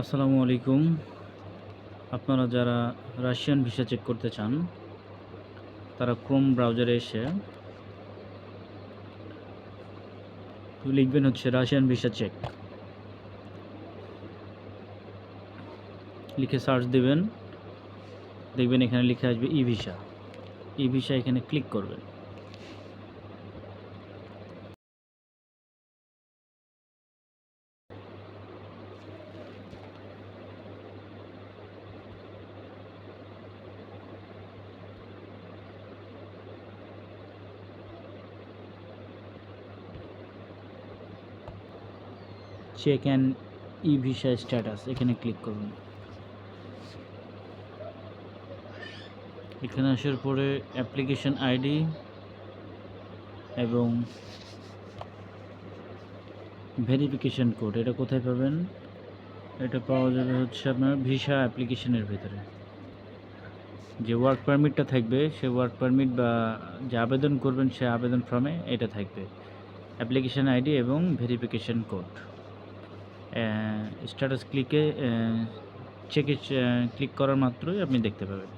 আসসালামু আলাইকুম। আপনারা যারা রাশিয়ান ভিসা চেক করতে চান, তারা ক্রোম ব্রাউজারে এসে লিখবেন হচ্ছে রাশিয়ান ভিসা চেক। লিখে সার্চ দিবেন, দেখবেন এখানে লিখে আসবে ই-ভিসা। ই-ভিসা এখানে ক্লিক করবেন। চেক অ্যান্ড ই-ভিসা স্ট্যাটাস এখানে ক্লিক করুন। এখানে আসার পরে অ্যাপ্লিকেশন আইডি এবং ভেরিফিকেশন কোড এটা কোথায় পাবেন? এটা পাওয়া যাবে হচ্ছে আপনার ভিসা অ্যাপ্লিকেশনের ভেতরে। যে ওয়ার্ক পারমিটটা থাকবে, সে ওয়ার্ক পারমিট বা যে আবেদন করবেন সে আবেদন ফর্মে এটা থাকবে। অ্যাপ্লিকেশন আইডি এবং ভেরিফিকেশন কোড। স্ট্যাটাস ক্লিকে চেকে ক্লিক করার মাত্রই আপনি দেখতে পাবেন।